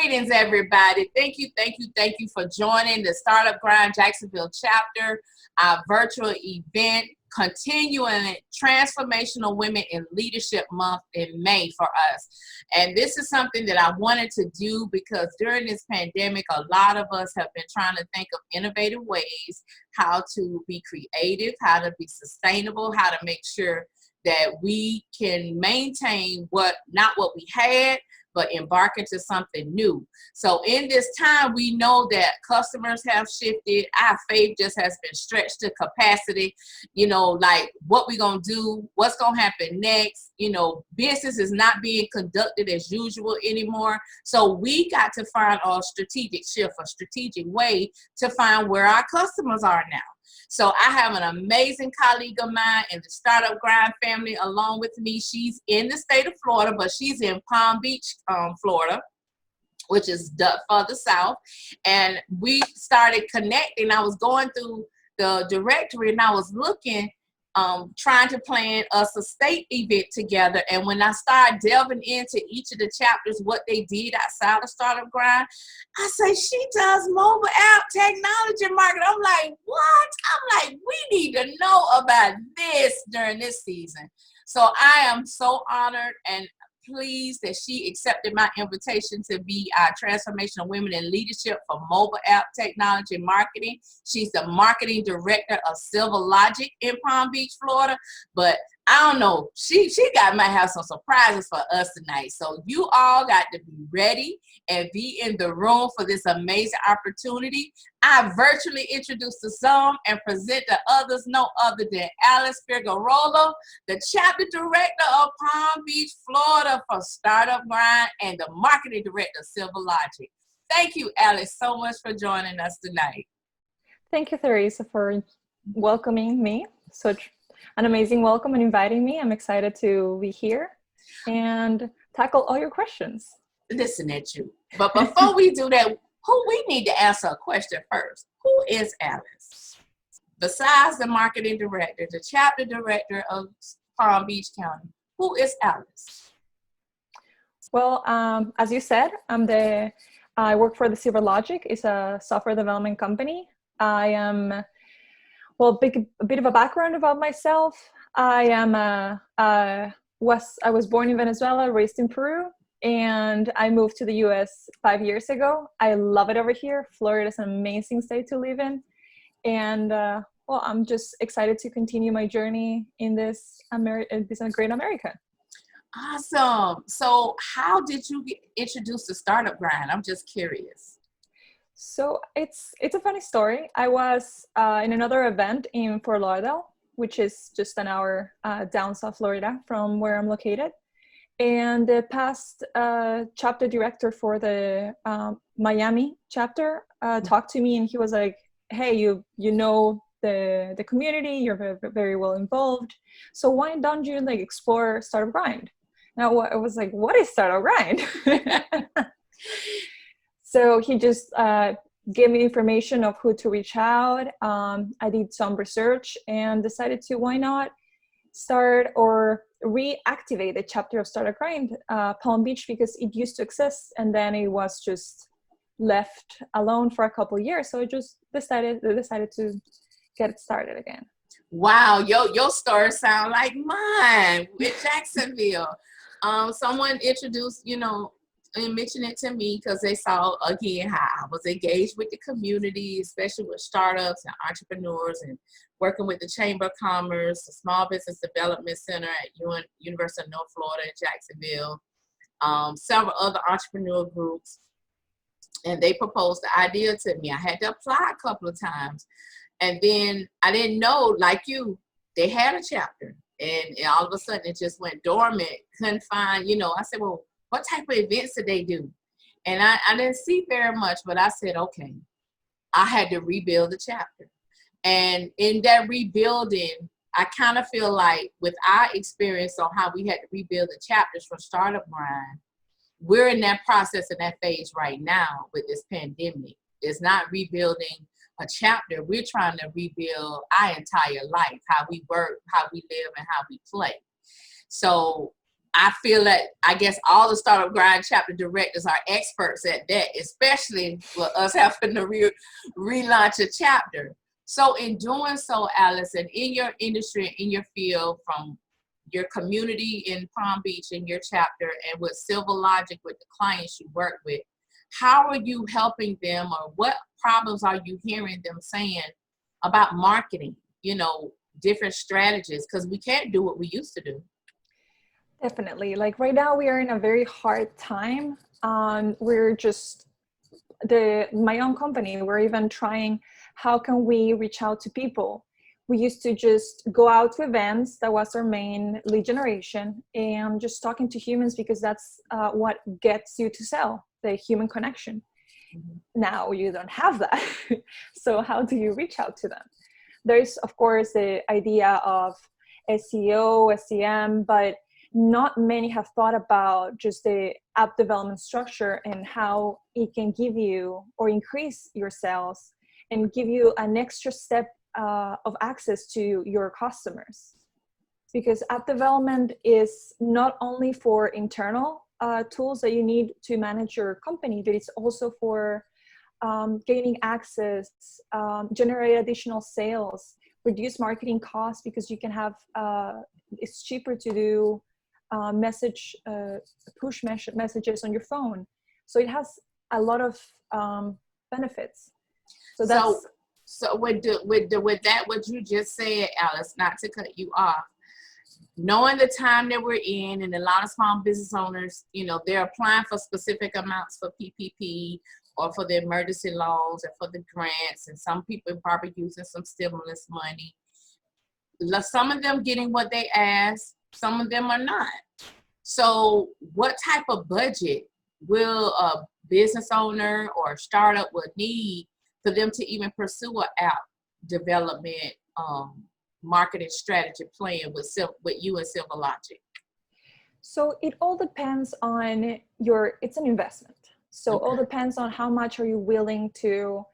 Greetings, everybody. Thank you for joining the Startup Grind Jacksonville chapter, our virtual event, continuing Transformational Women in Leadership Month in May for us. And this is something that I wanted to do because during this pandemic, a lot of us have been trying to think of innovative ways how to be creative, how to be sustainable, how to make sure that we can maintain not what we had, but embark into something new. So in this time, we know that customers have shifted. Our faith just has been stretched to capacity, like what we gonna do, what's gonna happen next. Business is not being conducted as usual anymore. So we got to find a strategic shift, a strategic way to find where our customers are now. So I have an amazing colleague of mine in the Startup Grind family along with me. She's in the state of Florida, but she's in Palm Beach, Florida, which is further south. And we started connecting. I was going through the directory and I was looking, trying to plan us a state event together. And when I started delving into each of the chapters, what they did outside of Startup Grind, I say, she does mobile app technology marketing. I'm like, what? I'm like, we need to know about this during this season. So I am so honored and pleased that she accepted my invitation to be our Transformational Women in Leadership for mobile app technology marketing. She's the marketing director of Silverlogic in Palm Beach, Florida. But I don't know, she might have some surprises for us tonight. So you all got to be ready and be in the room for this amazing opportunity. I virtually introduce to some and present to others, no other than Alice Figuerola, the chapter director of Palm Beach, Florida for Startup Grind and the marketing director of Silverlogic. Thank you, Alice, so much for joining us tonight. Thank you, Theresa, for welcoming me. Such an amazing welcome and inviting me. I'm excited to be here and tackle all your questions. Listen at you. But before we do that, we need to answer a question first. Who is Alice? Besides the marketing director, the chapter director of Palm Beach County, who is Alice? Well, as you said, I work for the Silverlogic. It's a software development company. I am, a bit of a background about myself. I was born in Venezuela, raised in Peru, and I moved to the US 5 years ago. I love it over here. Florida is an amazing state to live in. And I'm just excited to continue my journey in this great America. Awesome. So how did you get introduced to Startup Grind? I'm just curious. So it's a funny story. I was in another event in Fort Lauderdale, which is just an hour down South Florida from where I'm located. And the past chapter director for the Miami chapter talked to me, and he was like, hey, you know the community, you're very, very well involved. So why don't you explore Startup Grind? Now I was like, what is Startup Grind? So he just gave me information of who to reach out. I did some research and decided to, why not start or reactivate the chapter of Startup Grind Palm Beach, because it used to exist and then it was just left alone for a couple of years. So I just decided to get it started again. Wow, your story sounds like mine with Jacksonville. Someone introduced, and mentioned it to me because they saw, again, how I was engaged with the community, especially with startups and entrepreneurs, and working with the Chamber of Commerce, the Small Business Development Center at University of North Florida in Jacksonville, several other entrepreneur groups. And they proposed the idea to me. I had to apply a couple of times. And then I didn't know, like you, they had a chapter. And all of a sudden, it just went dormant. Couldn't find, I said, well, what type of events did they do? And I didn't see very much, but I said, okay, I had to rebuild the chapter. And in that rebuilding, I kind of feel like with our experience on how we had to rebuild the chapters for Startup Grind, we're in that process and that phase right now with this pandemic. It's not rebuilding a chapter. We're trying to rebuild our entire life, how we work, how we live, and how we play. So I feel that I guess all the Startup Grind chapter directors are experts at that, especially with us having to relaunch a chapter. So in doing so, Alice, and in your industry, in your field, from your community in Palm Beach in your chapter, and with Silverlogic with the clients you work with, how are you helping them, or what problems are you hearing them saying about marketing, different strategies? Because we can't do what we used to do. Definitely. Like right now we are in a very hard time. We're just my own company, we're even trying, how can we reach out to people? We used to just go out to events. That was our main lead generation, and just talking to humans, because that's what gets you to sell, the human connection. Now you don't have that. So how do you reach out to them? There's, of course, the idea of SEO, SEM, but not many have thought about just the app development structure and how it can give you or increase your sales and give you an extra step of access to your customers. Because app development is not only for internal tools that you need to manage your company, but it's also for gaining access, generate additional sales, reduce marketing costs, because you can have, it's cheaper to do push messages on your phone. So it has a lot of benefits. So that's with that, what you just said, Alice, not to cut you off, knowing the time that we're in, and a lot of small business owners, they're applying for specific amounts for PPP or for the emergency loans or for the grants, and some people are probably using some stimulus money. Some of them getting what they ask, some of them are not. So what type of budget will a business owner or startup would need for them to even pursue an app development marketing strategy plan with you and Silverlogic? So it all depends on it's an investment. So okay. All depends on how much are you willing to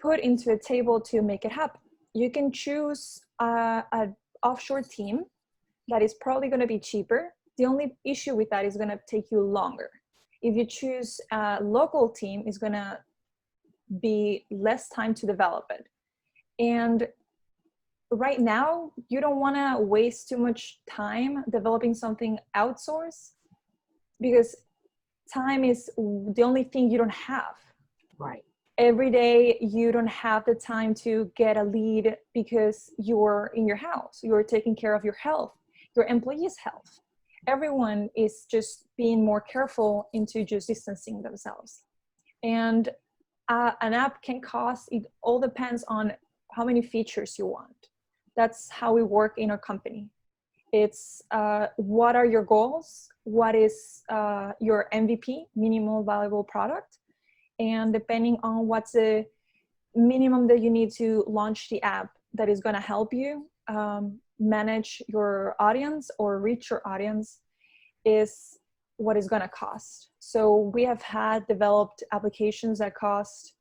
put into a table to make it happen. You can choose an offshore team that is probably going to be cheaper. The only issue with that is going to take you longer. If you choose a local team, it's going to be less time to develop it. And right now, you don't want to waste too much time developing something outsourced, because time is the only thing you don't have. Right. Every day, you don't have the time to get a lead because you're in your house. You're taking care of your health, your employees' health. Everyone is just being more careful into just distancing themselves. And an app can cost, it all depends on how many features you want. That's how we work in our company. It's what are your goals? What is your MVP, minimal valuable product? And depending on what's the minimum that you need to launch the app that is going to help you manage your audience or reach your audience, is what is going to cost. So we have had developed applications that cost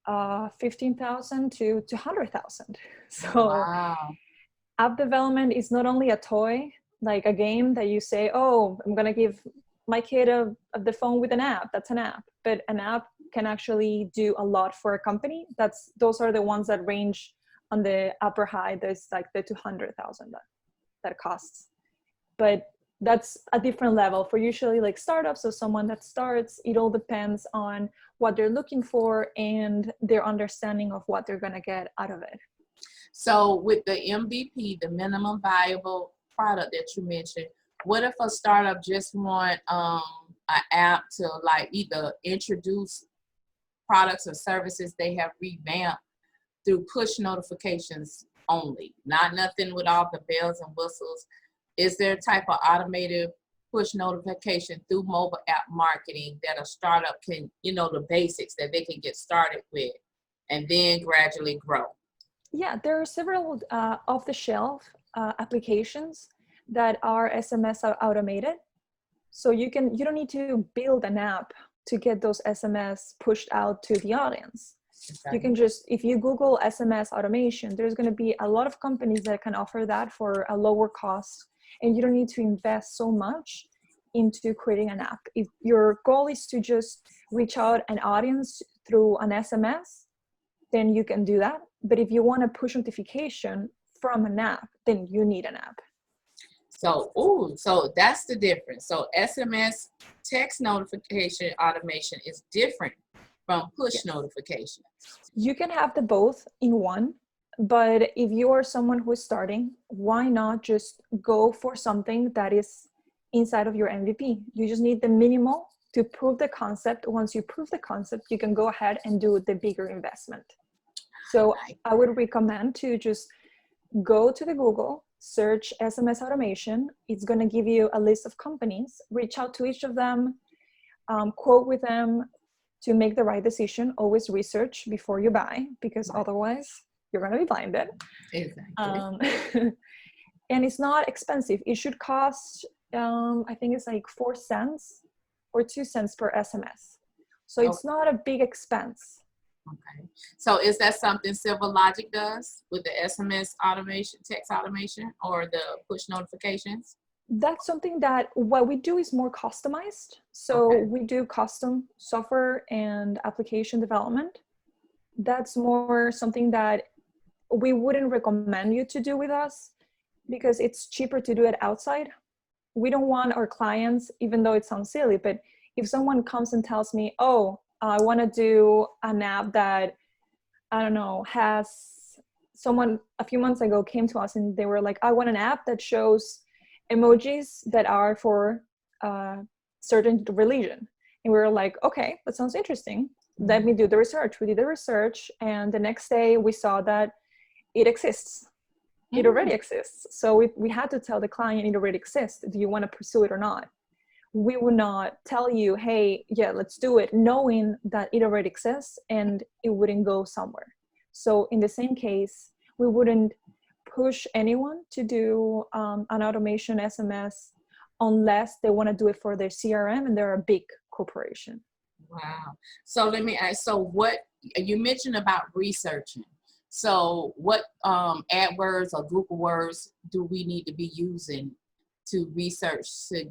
$15,000 to $200,000. So wow. App development is not only a toy, like a game that you say, oh, I'm going to give my kid the phone with an app. That's an app. But an app can actually do a lot for a company. Those are the ones that range on the upper high. There's like the $200,000 that costs. But that's a different level for usually like startups or someone that starts. It all depends on what they're looking for and their understanding of what they're going to get out of it. So with the MVP, the minimum viable product that you mentioned, what if a startup just want an app to like either introduce products or services they have revamped through push notifications only, not nothing with all the bells and whistles? Is there a type of automated push notification through mobile app marketing that a startup can, the basics that they can get started with and then gradually grow? Yeah, there are several off-the-shelf applications that are SMS automated. So you don't need to build an app to get those SMS pushed out to the audience. Okay. You can just, if you Google SMS automation, there's going to be a lot of companies that can offer that for a lower cost. and you don't need to invest so much into creating an app. If your goal is to just reach out an audience through an SMS, then you can do that. But if you want to push notification from an app, then you need an app. So that's the difference. So SMS text notification automation is different from push notifications. You can have the both in one, but if you are someone who is starting, why not just go for something that is inside of your MVP? You just need the minimal to prove the concept. Once you prove the concept, you can go ahead and do the bigger investment. So I would recommend to just go to the Google, search SMS automation. It's going to give you a list of companies. Reach out to each of them, quote with them to make the right decision. Always research before you buy, because otherwise you're going to be blinded. Exactly. And it's not expensive. It should cost, I think it's like 4 cents or 2 cents per SMS. So it's not a big expense. Okay. So is that something Silverlogic does with the SMS automation, text automation, or the push notifications? That's something that what we do is more customized. So we do custom software and application development. That's more something that we wouldn't recommend you to do with us, because it's cheaper to do it outside. We don't want our clients, even though it sounds silly, but if someone comes and tells me, oh, I want to do an app that, I don't know, has someone a few months ago came to us and they were like, I want an app that shows emojis that are for a certain religion. And we were like, okay, that sounds interesting. Let me do the research. We did the research, and the next day we saw that it exists. It already exists. So we had to tell the client it already exists. Do you want to pursue it or not? We would not tell you, hey, yeah, let's do it, knowing that it already exists and it wouldn't go somewhere. So in the same case, we wouldn't push anyone to do an automation SMS unless they want to do it for their CRM and they're a big corporation. Wow. So let me ask, so what you mentioned about researching. So what AdWords or Google Words do we need to be using to research to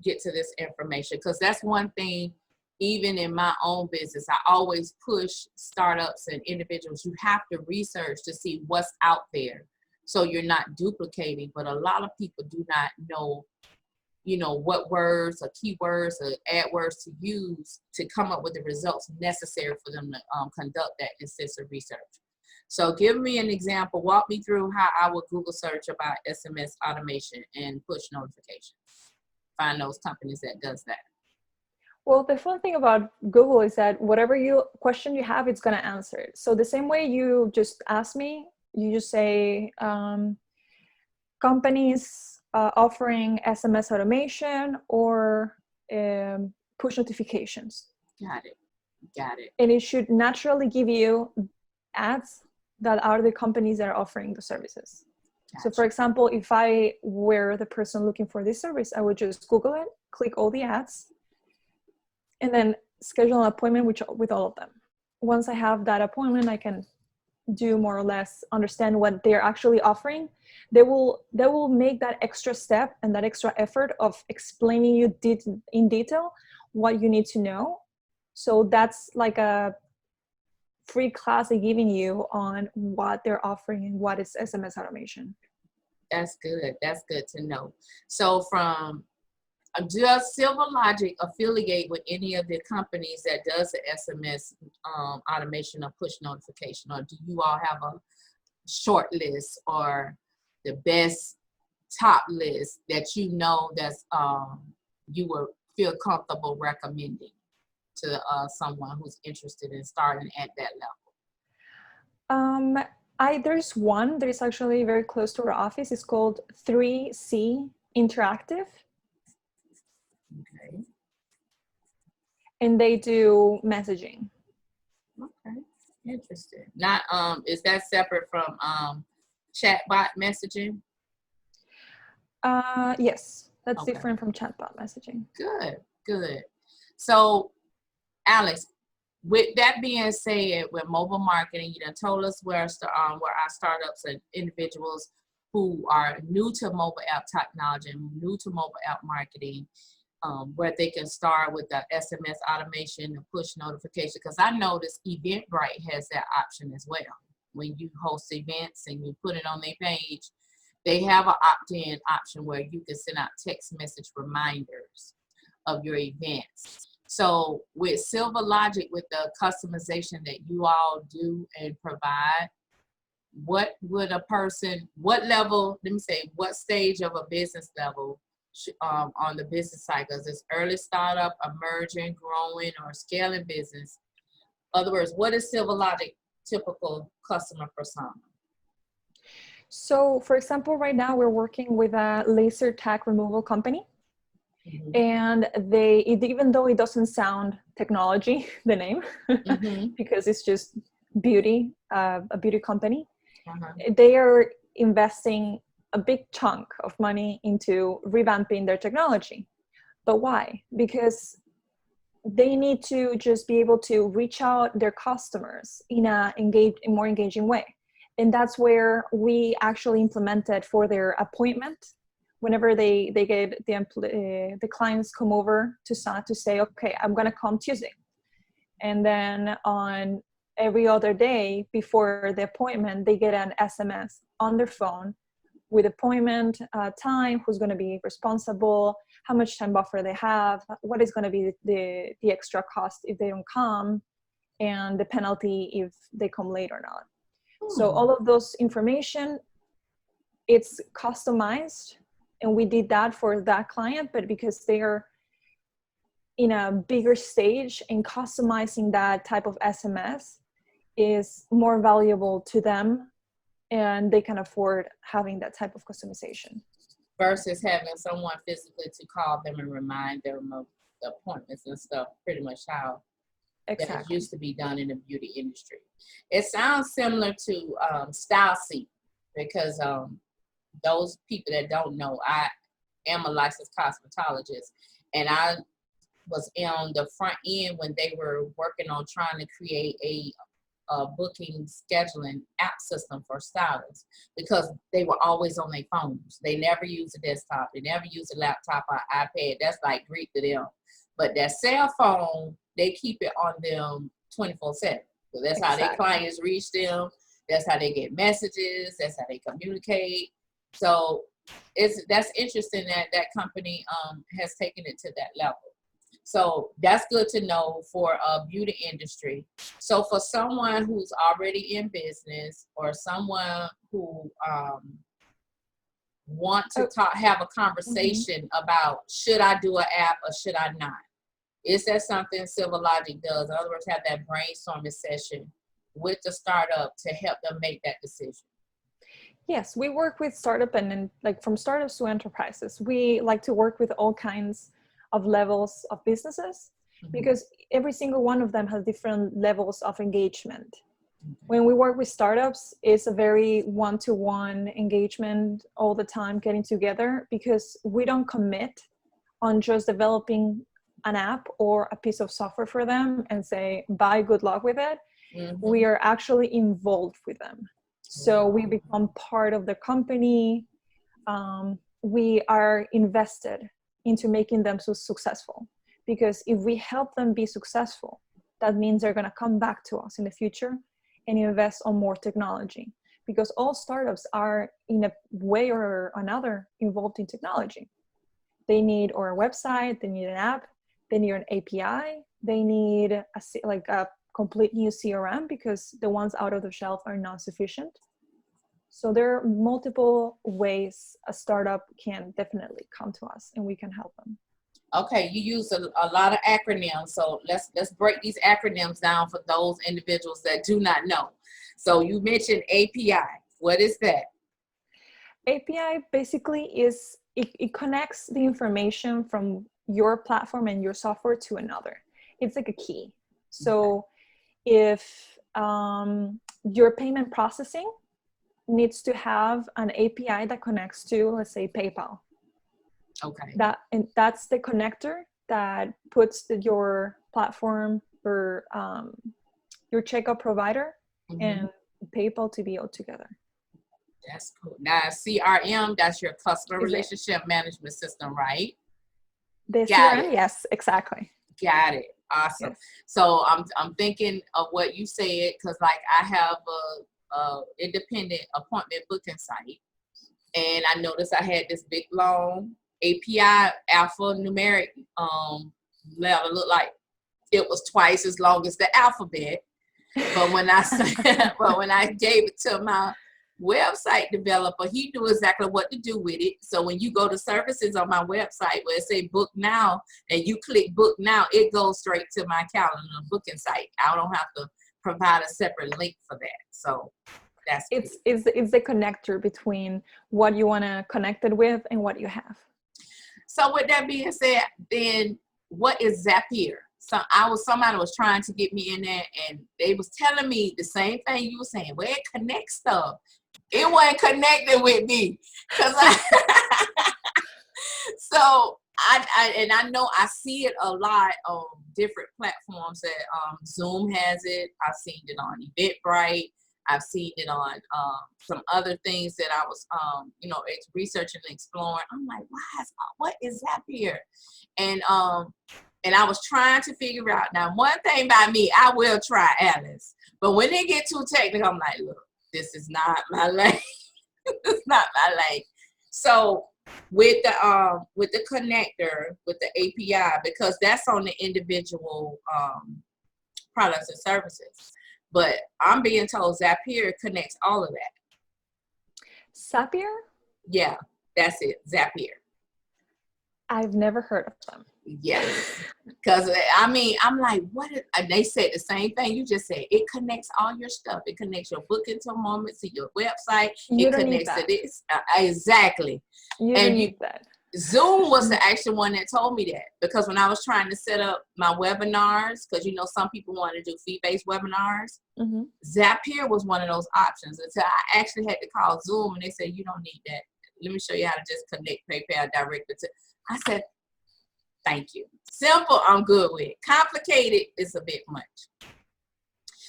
get to this information? Because that's one thing, even in my own business, I always push startups and individuals, you have to research to see what's out there so you're not duplicating. But a lot of people do not know, you know, what words or keywords or AdWords to use to come up with the results necessary for them to conduct that extensive research. So give me an example. Walk me through how I would Google search about SMS automation and push notifications. Find those companies that does that. Well, the fun thing about Google is that whatever question you have, it's going to answer it. So the same way you just ask me, you just say companies offering SMS automation or push notifications. Got it. Got it. And it should naturally give you ads that are the companies that are offering the services. Gotcha. So for example, if I were the person looking for this service, I would just Google it, click all the ads, and then schedule an appointment with all of them. Once I have that appointment, I can do more or less understand what they're actually offering. They will make that extra step and that extra effort of explaining you in detail what you need to know. So that's like a free class they're giving you on what they're offering and what is SMS automation. That's good. That's good to know. So from does Silverlogic affiliate with any of the companies that does the SMS automation or push notification, or do you all have a short list or the best top list that you know that's you would feel comfortable recommending to someone who's interested in starting at that level? There's one that is actually very close to our office. It's called 3C Interactive. Okay. And they do messaging. Okay, interesting. Not is that separate from chatbot messaging? Yes, that's different from chatbot messaging. Good, good. So, Alex, with that being said, with mobile marketing, you done told us where our startups and individuals who are new to mobile app technology and new to mobile app marketing, where they can start with the SMS automation, the push notification, because I noticed Eventbrite has that option as well. When you host events and you put it on their page, they have an opt-in option where you can send out text message reminders of your events. So with Silverlogic, with the customization that you all do and provide, what would a person, what level, let me say, what stage of a business level on the business cycle? Is this early startup, emerging, growing, or scaling business? In other words, what is Silverlogic typical customer persona? So for example, right now we're working with a laser tag removal company. And even though it doesn't sound technology, the name, because it's just beauty, a beauty company, they are investing a big chunk of money into revamping their technology. But why? Because they need to just be able to reach out their customers in a more engaging way. And that's where we actually implemented for their appointment. Whenever they get the clients come over to say, okay, I'm going to come Tuesday. And then on every other day before the appointment, they get an SMS on their phone with appointment time, who's going to be responsible, how much time buffer they have, what is going to be the extra cost if they don't come, and the penalty if they come late or not. So all of those information, it's customized. And we did that for that client, but because they are in a bigger stage, and customizing that type of SMS is more valuable to them, and they can afford having that type of customization. Versus having someone physically to call them and remind them of the appointments and stuff, pretty much how that used to be done in the beauty industry. It sounds similar to Style Seek, because those people that don't know, I am a licensed cosmetologist, and I was on the front end when they were working on trying to create a booking scheduling app system for stylists, because they were always on their phones. They never use a desktop. They never use a laptop or iPad. That's like Greek to them. But that cell phone, they keep it on them 24/7. So that's how their clients reach them. That's how they get messages. That's how they communicate. So that's interesting that that company has taken it to that level. So that's good to know for a beauty industry. So for someone who's already in business, or someone who want to have a conversation about, should I do an app or should I not? Is that something Silverlogic does? In other words, have that brainstorming session with the startup to help them make that decision? Yes, we work with startup and like from startups to enterprises. We like to work with all kinds of levels of businesses, because every single one of them has different levels of engagement. When we work with startups, it's a very one-to-one engagement all the time, getting together, because we don't commit on just developing an app or a piece of software for them and say, bye, good luck with it. We are actually involved with them. So we become part of the company. We are invested into making them so successful, because if we help them be successful, that means they're going to come back to us in the future and invest on more technology, because all startups are in a way or another involved in technology. They need our website, they need an app, they need an API, they need a complete new CRM, because the ones out of the shelf are not sufficient. So there are multiple ways a startup can definitely come to us, and we can help them. Okay, you use a lot of acronyms, so let's break these acronyms down for those individuals that do not know. So you mentioned API. What is that? API basically is, it connects the information from your platform and your software to another. It's like a key. So if your payment processing needs to have an API that connects to, let's say, PayPal. Okay. That's the connector that puts your platform or your checkout provider and PayPal to be all together. That's cool. Now, CRM, that's your customer Is it relationship management system, right? the Got CRM? it. Yes, exactly. Got it. Awesome. Yes. So I'm thinking of what you said, because like I have a independent appointment booking site, and I noticed I had this big long API alphanumeric letter, looked like it was twice as long as the alphabet. But when I but when I gave it to my website developer, he knew exactly what to do with it. So when you go to services on my website where it say book now and you click book now, it goes straight to my calendar booking site. I don't have to provide a separate link for that. So that's cool. It's the connector between what you want to connect it with and what you have. So with that being said, then what is Zapier? So somebody was trying to get me in there, and they was telling me the same thing you were saying, where it connects stuff. It wasn't connected with me, because so I know I see it a lot on different platforms. That Zoom has it. I've seen it on Eventbrite. I've seen it on some other things that I was researching and exploring. I'm like, what is Zapier? And I was trying to figure out. Now, one thing by me, I will try Alice, but when they get too technical, I'm like, look, this is not my lane. It's not my lane. So with the connector, with the API, because that's on the individual products and services. But I'm being told Zapier connects all of that. Zapier? Yeah, that's it. Zapier. I've never heard of them. Yes, because I mean, I'm like, and they said the same thing you just said. It connects all your stuff. It connects your booking to moments to your website. You It don't connects need to that. this. Exactly. You don't need that. Zoom was the actual one that told me that, because when I was trying to set up my webinars, because some people want to do fee-based webinars, Zapier was one of those options, until I actually had to call Zoom, and they said, you don't need that. Let me show you how to just connect PayPal directly to. I said, thank you. Simple, I'm good with. Complicated is a bit much.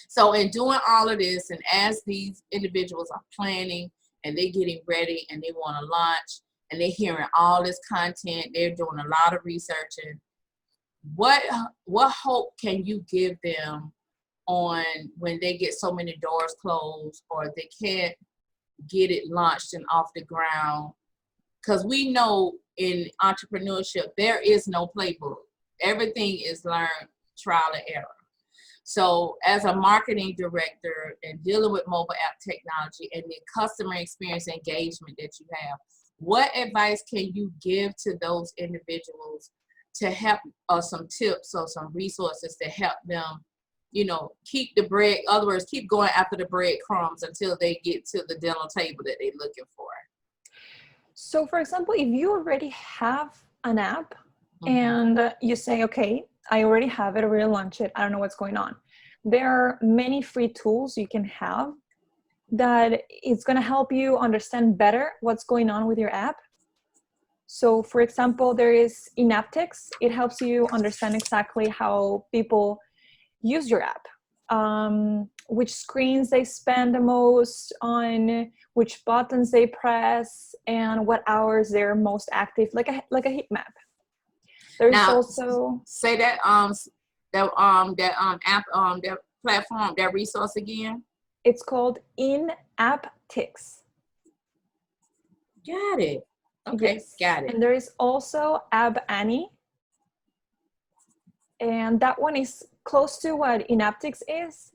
So in doing all of this, and as these individuals are planning and they're getting ready and they want to launch, and they're hearing all this content, they're doing a lot of researching, what hope can you give them on when they get so many doors closed, or they can't get it launched and off the ground? Because we know in entrepreneurship, there is no playbook. Everything is learned trial and error. So as a marketing director and dealing with mobile app technology and the customer experience engagement that you have, what advice can you give to those individuals to help, some tips or some resources to help them, keep the bread, in other words, keep going after the breadcrumbs until they get to the dinner table that they're looking for? So for example, if you already have an app and you say, okay, I already have it, I already launched it, I don't know what's going on. There are many free tools you can have that it's going to help you understand better what's going on with your app. So for example, there is Inaptics. It helps you understand exactly how people use your app, which screens they spend the most on, which buttons they press, and what hours they're most active, like a heat map. There's now, also say that app, that platform, that resource again. It's called Inaptics. Got it. Okay, yes. Got it. And there is also Ab Annie, and that one is close to what Inaptics is.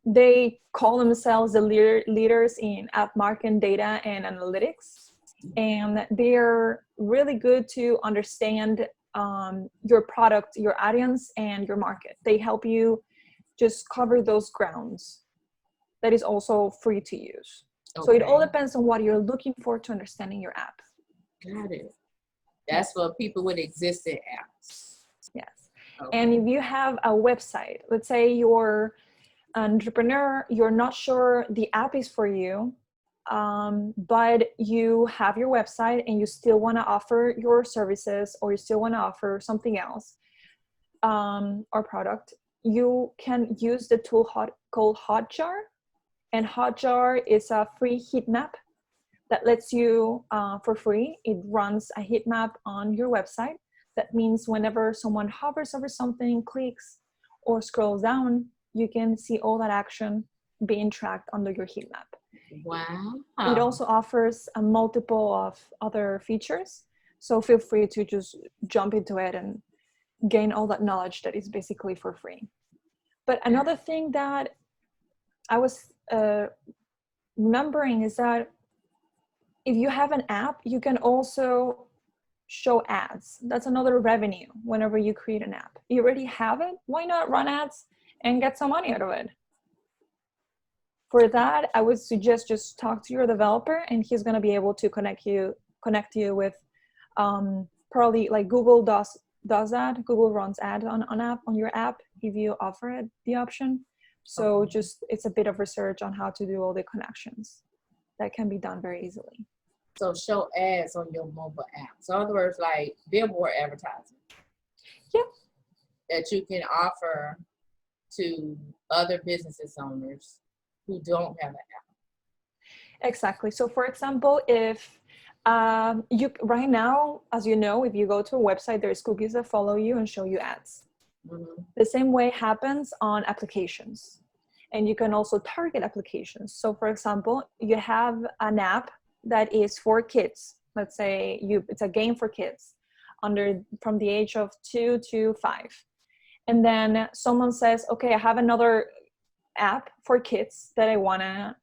They call themselves the leaders in app marketing data and analytics, and they're really good to understand your product, your audience, and your market. They help you just cover those grounds. That is also free to use. Okay. So it all depends on what you're looking for to understanding your app. Got it. That's for people with existing apps. Yes. Okay. And if you have a website, let's say you're an entrepreneur, you're not sure the app is for you, but you have your website and you still want to offer your services, or you still want to offer something else or product, you can use the tool called Hotjar. And Hotjar is a free heat map that lets you, for free, it runs a heat map on your website. That means whenever someone hovers over something, clicks, or scrolls down, you can see all that action being tracked under your heat map. Wow. It also offers a multiple of other features. So feel free to just jump into it and gain all that knowledge that is basically for free. But another thing that I was remembering is that if you have an app, you can also show ads. That's another revenue whenever you create an app. You already have it. Why not run ads and get some money out of it? For that, I would suggest just talk to your developer, and he's going to be able to connect you with probably like Google does that. Google runs ads on your app if you offer it the option. So just it's a bit of research on how to do all the connections. That can be done very easily. So show ads on your mobile app. So in other words, like billboard advertising. Yeah. That you can offer to other businesses owners who don't have an app. Exactly. So for example, if you right now, as you know, if you go to a website, there's cookies that follow you and show you ads. Mm-hmm. The same way happens on applications. And you can also target applications. So for example, you have an app that is for kids. Let's say it's a game for kids from the age of 2 to 5. And then someone says, okay, I have another app for kids that I want to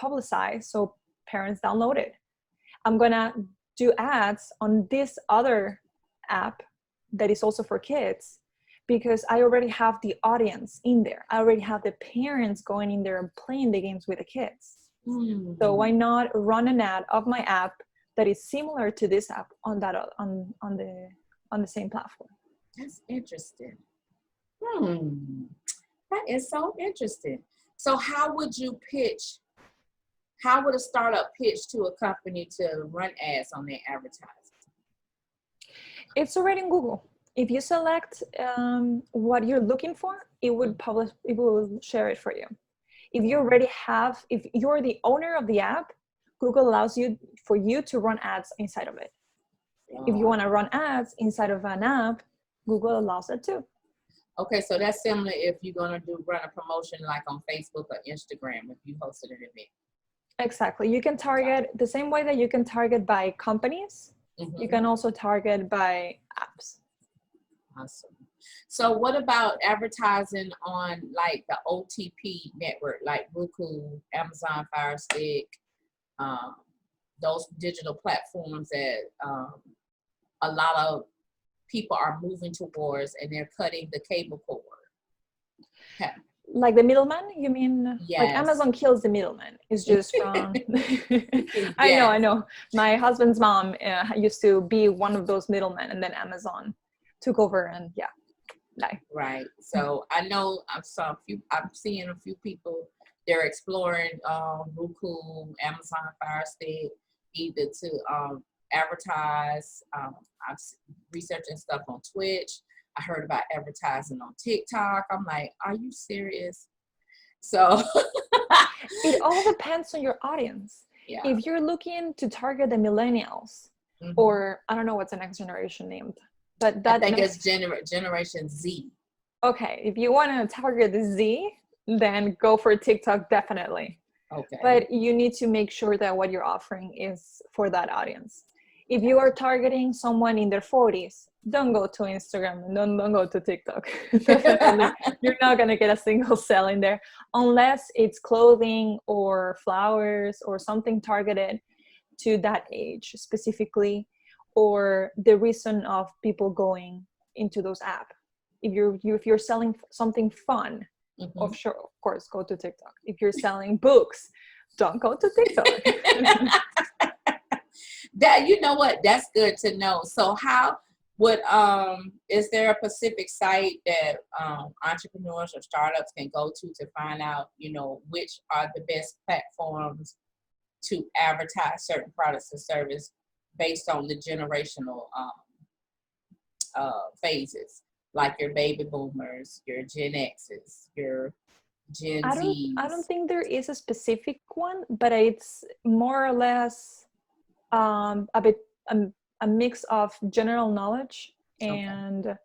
publicize, so parents download it. I'm going to do ads on this other app that is also for kids, because I already have the audience in there. I already have the parents going in there and playing the games with the kids. Mm-hmm. So why not run an ad of my app that is similar to this app on the same platform? That's interesting. That is so interesting. So how would a startup pitch to a company to run ads on their advertising? It's already in Google. If you select what you're looking for, it will share it for you. If you're the owner of the app, Google allows for you to run ads inside of it. If you want to run ads inside of an app, Google allows it too. Okay, so that's similar if you're going to run a promotion like on Facebook or Instagram if you hosted an event. Exactly. You can target the same way that you can target by companies. Mm-hmm. You can also target by apps. Awesome. So what about advertising on like the OTP network, like Roku, Amazon Fire Stick, those digital platforms that a lot of people are moving towards, and they're cutting the cable cord? Okay. Like the middleman, you mean? Yes. Like Amazon kills the middleman. It's just from I know. My husband's mom used to be one of those middlemen, and then Amazon took over and die. Right. So I know I'm seeing a few people, they're exploring Roku, Amazon Fire Stick, either to advertise. I'm researching stuff on Twitch. I heard about advertising on TikTok. I'm like, are you serious? So it all depends on your audience. Yeah. If you're looking to target the millennials, mm-hmm. or I don't know what's the next generation named, but I think it's Generation Z. Okay, if you want to target the Z, then go for TikTok, definitely. Okay. But you need to make sure that what you're offering is for that audience. If you are targeting someone in their 40s, don't go to Instagram and don't go to TikTok. Definitely, you're not going to get a single sale in there unless it's clothing or flowers or something targeted to that age specifically, or the reason of people going into those apps. If you're selling something fun, mm-hmm. Of course, go to TikTok. If you're selling books, don't go to TikTok. That, you know what, that's good to know. So how would is there a specific site that entrepreneurs or startups can go to find out, which are the best platforms to advertise certain products and service based on the generational phases, like your baby boomers, your Gen X's, your Gen I don't Zs? think there is a specific one, but it's more or less a bit a mix of general knowledge Okay. and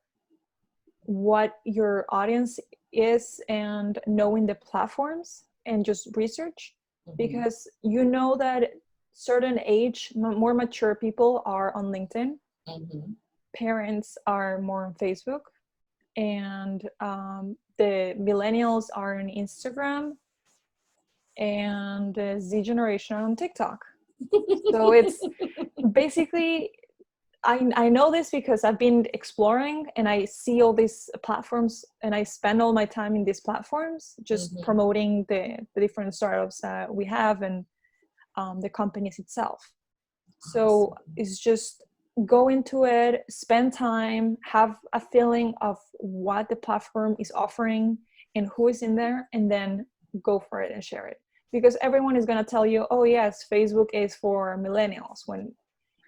what your audience is, and knowing the platforms and just research, Mm-hmm. because you know that certain age more mature people are on LinkedIn, Mm-hmm. parents are more on Facebook, and the millennials are on Instagram, and the Z generation are on TikTok. So it's basically, I know this because I've been exploring and I see all these platforms, and I spend all my time in these platforms just Mm-hmm. promoting the different startups that we have, and the companies itself. So Awesome. it's just go into it, spend time, have a feeling of what the platform is offering and who is in there, and then go for it and share it. Because everyone is going to tell you, oh, yes, Facebook is for millennials, when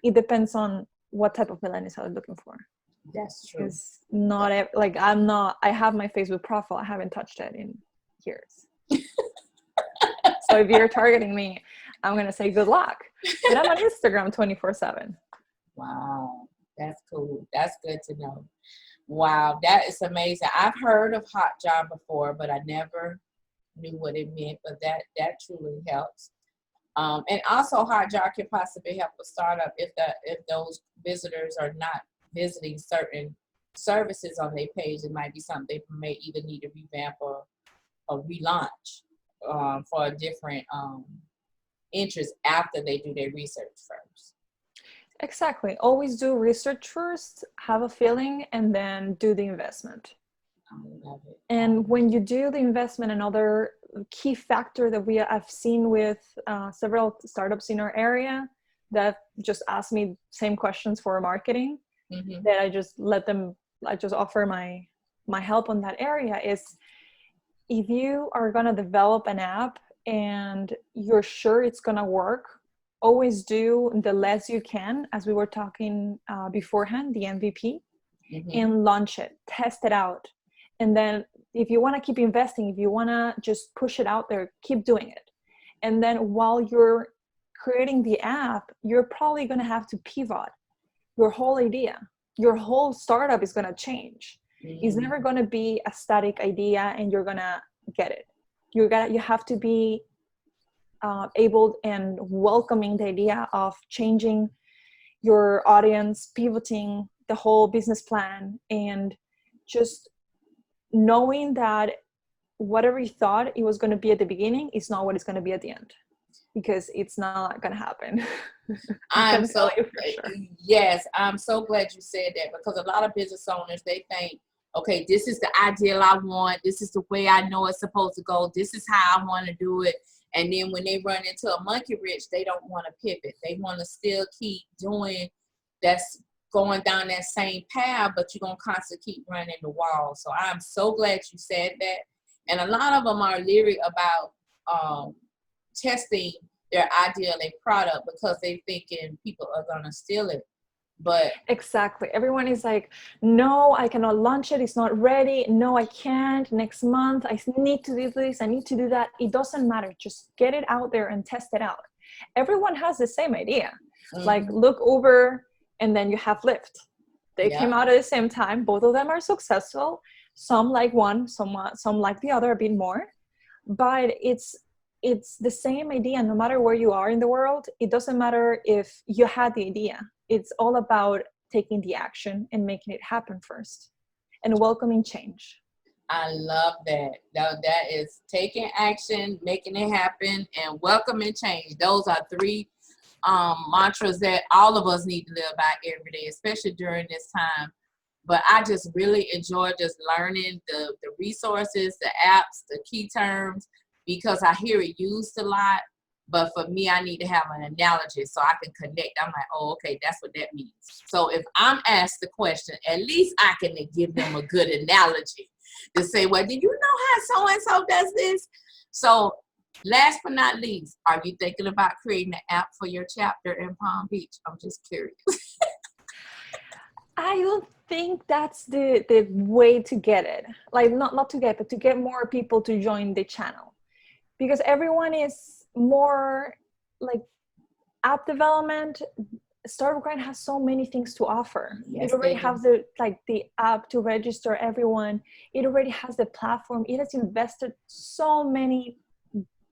it depends on what type of millennials are looking for. That's true. Because not like I'm not, I have my Facebook profile, I haven't touched it in years. So if you're targeting me, I'm going to say good luck. But I'm on Instagram 24/7. Wow. That's cool. That's good to know. Wow, that is amazing. I've heard of hot job before, but I never knew what it meant. But that truly helps. And also, hot job can possibly help a startup if those visitors are not visiting certain services on their page. It might be something they may either need to revamp or relaunch for a different interest after they do their research first. Exactly. Always do research first, have a feeling, and then do the investment. I love it. And when you do the investment, another key factor that we have seen with several startups in our area that just ask me same questions for marketing, Mm-hmm. that I just let them, I just offer my help on that area, is if you are going to develop an app and you're sure it's going to work, always do the less you can, as we were talking beforehand, the MVP, Mm-hmm. and launch it, test it out. And then if you want to keep investing, if you want to just push it out there, keep doing it. And then while you're creating the app, you're probably going to have to pivot your whole idea. Your whole startup is going to change. It's never Mm-hmm. going to be a static idea and you're going to get it. You have to be able and welcoming the idea of changing your audience, pivoting the whole business plan, and just knowing that whatever you thought it was going to be at the beginning is not what it's going to be at the end, because it's not going to happen. I I'm can tell so you for sure. yes, I'm so glad you said that, because a lot of business owners, they think, okay, this is the ideal I want, this is the way I know it's supposed to go, this is how I want to do it. And then when they run into a monkey wrench, they don't want to pivot. They want to still keep doing that's going down that same path, but you're gonna constantly keep running the wall. So I'm so glad you said that. And a lot of them are leery about testing their ideal a product because they thinking people are gonna steal it. But Exactly. Everyone is like, no, I cannot launch it. It's not ready. No, I can't. Next month, I need to do this. I need to do that. It doesn't matter. Just get it out there and test it out. Everyone has the same idea. Like, mm-hmm, look, Uber, and then you have Lyft. They yeah, came out at the same time. Both of them are successful. Some like one, some like the other a bit more. But it's the same idea no matter where you are in the world. It doesn't matter if you had the idea. It's all about taking the action and making it happen first, and welcoming change. I love that. That is taking action, making it happen, and welcoming change. Those are three mantras that all of us need to live by every day, especially during this time. But I just really enjoy just learning the resources, the apps, the key terms, because I hear it used a lot. But for me, I need to have an analogy so I can connect. I'm like, oh, okay, that's what that means. So if I'm asked the question, at least I can give them a good analogy to say, well, do you know how so-and-so does this? So last but not least, are you thinking about creating an app for your chapter in Palm Beach? I'm just curious. I don't think that's the way to get it. Like not to get, but to get more people to join the channel, because everyone is more like app development. Startup Grind has so many things to offer. Yes, It already they do. has the app to register everyone. It already has the platform. It has invested so many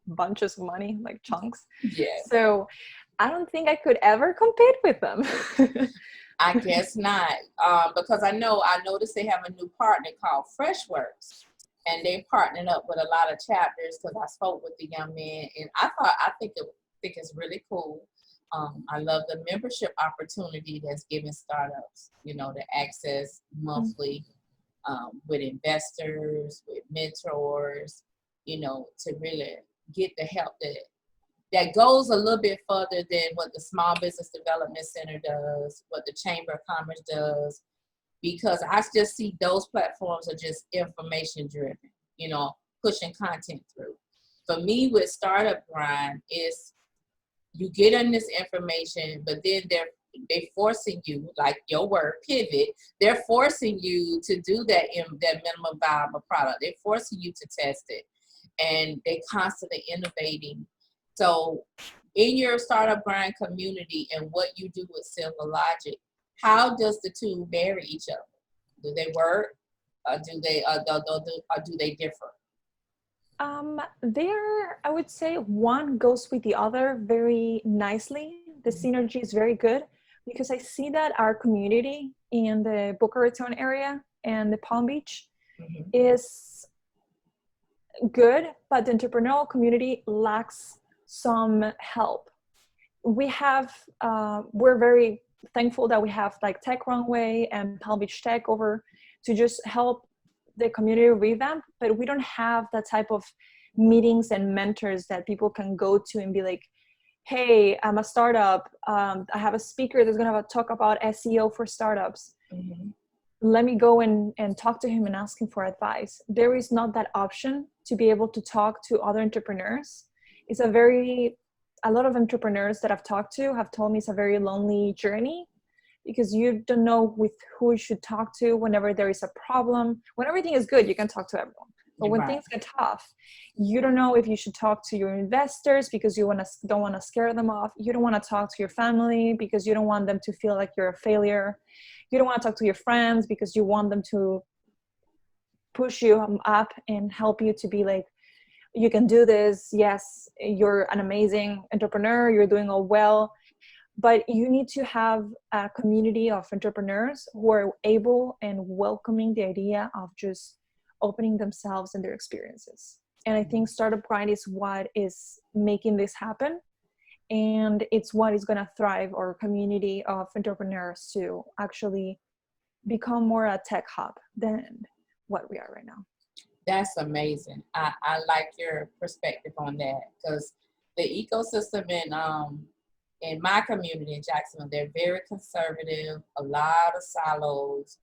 bunches of money, like chunks. Yes. So I don't think I could ever compete with them. I guess not, because I noticed they have a new partner called Freshworks, and they're partnering up with a lot of chapters. Because I spoke with the young man, and I think it's really cool. I love the membership opportunity that's given startups, to access monthly with investors, with mentors, to really get the help that goes a little bit further than what the Small Business Development Center does, what the Chamber of Commerce does, because I just see those platforms are just information driven, pushing content through. For me, with Startup Grind, is you get in this information, but then they're forcing you, like your word, pivot. They're forcing you to do that minimum viable product. They're forcing you to test it, and they're constantly innovating. So in your Startup Grind community and what you do with Silverlogic, how does the two marry each other? Do they work? Or do they differ? I would say one goes with the other very nicely. The synergy is very good, because I see that our community in the Boca Raton area and the Palm Beach is good, but the entrepreneurial community lacks some help. We're very thankful that we have like Tech Runway and Palm Beach Tech over to just help the community revamp, but we don't have that type of meetings and mentors that people can go to and be like, hey, I'm a startup. I have a speaker that's going to have a talk about SEO for startups. Let me go and talk to him and ask him for advice. There is not that option to be able to talk to other entrepreneurs. It's a lot of entrepreneurs that I've talked to have told me it's a very lonely journey, because you don't know with who you should talk to whenever there is a problem. When everything is good, you can talk to everyone. But when things get tough, you don't know if you should talk to your investors because you don't want to scare them off. You don't want to talk to your family because you don't want them to feel like you're a failure. You don't want to talk to your friends because you want them to push you up and help you to be like, you can do this. Yes, you're an amazing entrepreneur. You're doing all well. But you need to have a community of entrepreneurs who are able and welcoming the idea of just opening themselves and their experiences. And I think Startup Grind is what is making this happen. And it's what is going to thrive our community of entrepreneurs to actually become more a tech hub than what we are right now. That's amazing. I like your perspective on that, because the ecosystem in my community in Jacksonville, they're very conservative, a lot of silos,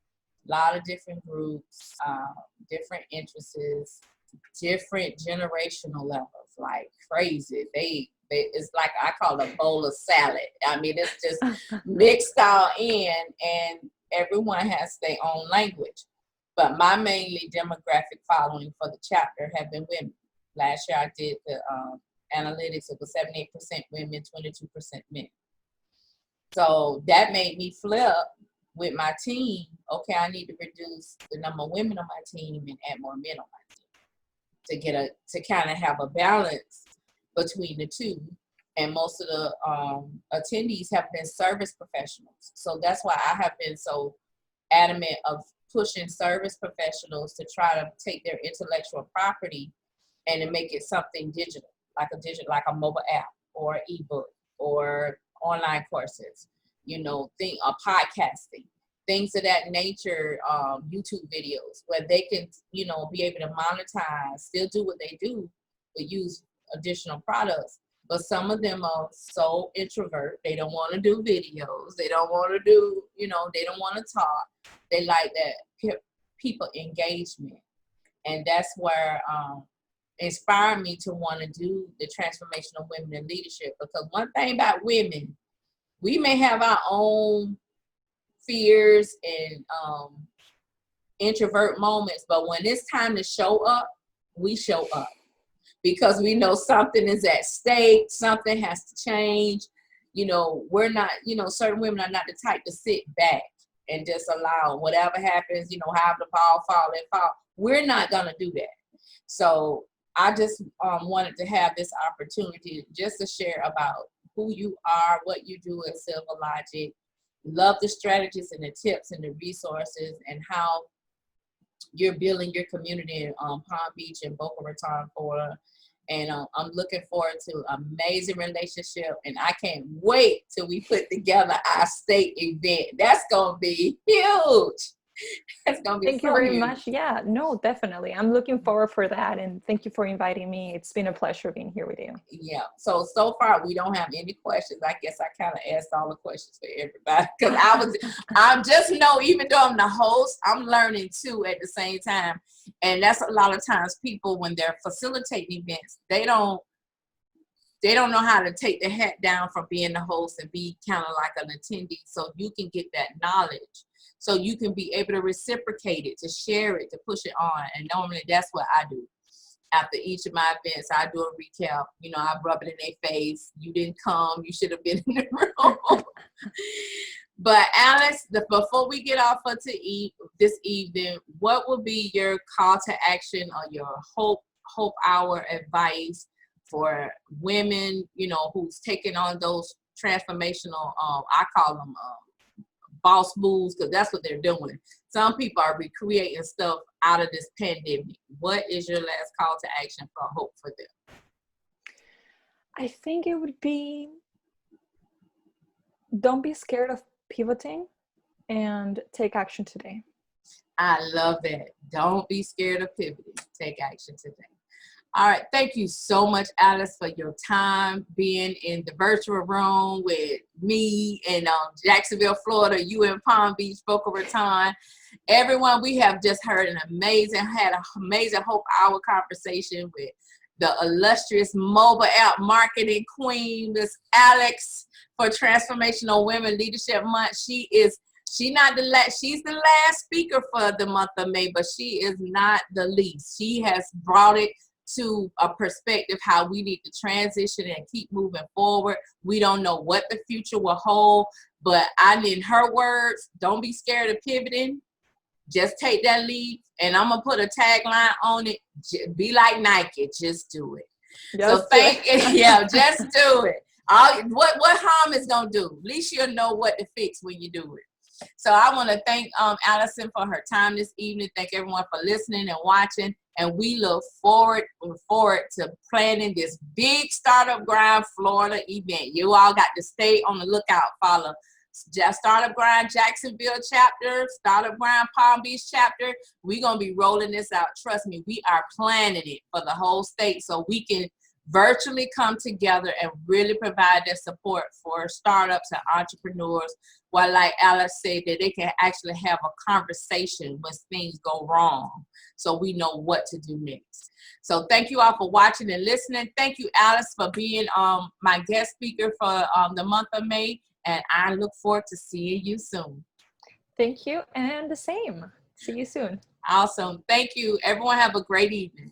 a lot of different groups, different interests, different generational levels, like crazy. It's like I call it a bowl of salad. I mean, it's just mixed all in, and everyone has their own language. But my mainly demographic following for the chapter have been women. Last year I did the analytics. It was 78% women, 22% men. So that made me flip with my team. Okay, I need to reduce the number of women on my team and add more men on my team to kind of have a balance between the two. And most of the attendees have been service professionals. So that's why I have been so adamant of pushing service professionals to try to take their intellectual property and to make it something digital, like a mobile app or an ebook or online courses, podcasting, things of that nature, YouTube videos where they can, be able to monetize, still do what they do, but use additional products. But some of them are so introvert, they don't want to do videos, they don't want to do, they don't want to talk. They like that people engagement. And that's where inspired me to want to do the Transformational Women in Leadership. Because one thing about women, we may have our own fears and introvert moments, but when it's time to show up, we show up because we know something is at stake, something has to change. You know, we're not, you know, certain women are not the type to sit back and just allow whatever happens, you know, have the ball fall and fall. We're not gonna do that. So I just wanted to have this opportunity just to share about who you are, what you do at Silverlogic, love the strategies and the tips and the resources and how you're building your community in Palm Beach and Boca Raton, Florida. And I'm looking forward to an amazing relationship. And I can't wait till we put together our state event. That's going to be huge. That's going to be Thank you so very huge. much. Yeah, no, definitely. I'm looking forward for that. And thank you for inviting me. It's been a pleasure being here with you. Yeah. So far we don't have any questions. I guess I kind of asked all the questions for everybody because I'm just know, even though I'm the host, I'm learning too at the same time. And that's a lot of times people, when they're facilitating events, they don't know how to take the hat down from being the host and be kind of like an attendee. So you can get that knowledge. So you can be able to reciprocate it, to share it, to push it on. And normally that's what I do. After each of my events, I do a recap. You know, I rub it in their face. You didn't come. You should have been in the room. But Alice, before we get off for this evening, what would be your call to action or your hope hour advice for women, you know, who's taking on those transformational, I call them boss moves, because that's what they're doing. Some people are recreating stuff out of this pandemic. What is your last call to action for hope for them? I think it would be, don't be scared of pivoting and take action today. I love that. Don't be scared of pivoting. Take action today. All right. Thank you so much, Alice, for your time being in the virtual room with me in Jacksonville, Florida, you in Palm Beach, Boca Raton. Everyone, we have just had an amazing Hope Hour conversation with the illustrious mobile app marketing queen, Miss Alex, for Transformational Women Leadership Month. She's the last speaker for the month of May, but she is not the least. She has brought it to a perspective how we need to transition and keep moving forward. We don't know what the future will hold, but in her words, don't be scared of pivoting. Just take that leap. And I'm going to put a tagline on it. Be like Nike. Just do it. Just do it. What harm is going to do? At least you'll know what to fix when you do it. So I want to thank Allison for her time this evening. Thank everyone for listening and watching. And we look forward to planning this big Startup Grind Florida event. You all got to stay on the lookout. Follow Startup Grind Jacksonville chapter, Startup Grind Palm Beach chapter. We're going to be rolling this out. Trust me, we are planning it for the whole state so we can virtually come together and really provide that support for startups and entrepreneurs. While, like Alice said, that they can actually have a conversation when things go wrong, so we know what to do next. So thank you all for watching and listening. Thank you, Alice, for being my guest speaker for the month of May, and I look forward to seeing you soon. Thank you, and the same. See you soon. Awesome. Thank you. Everyone have a great evening.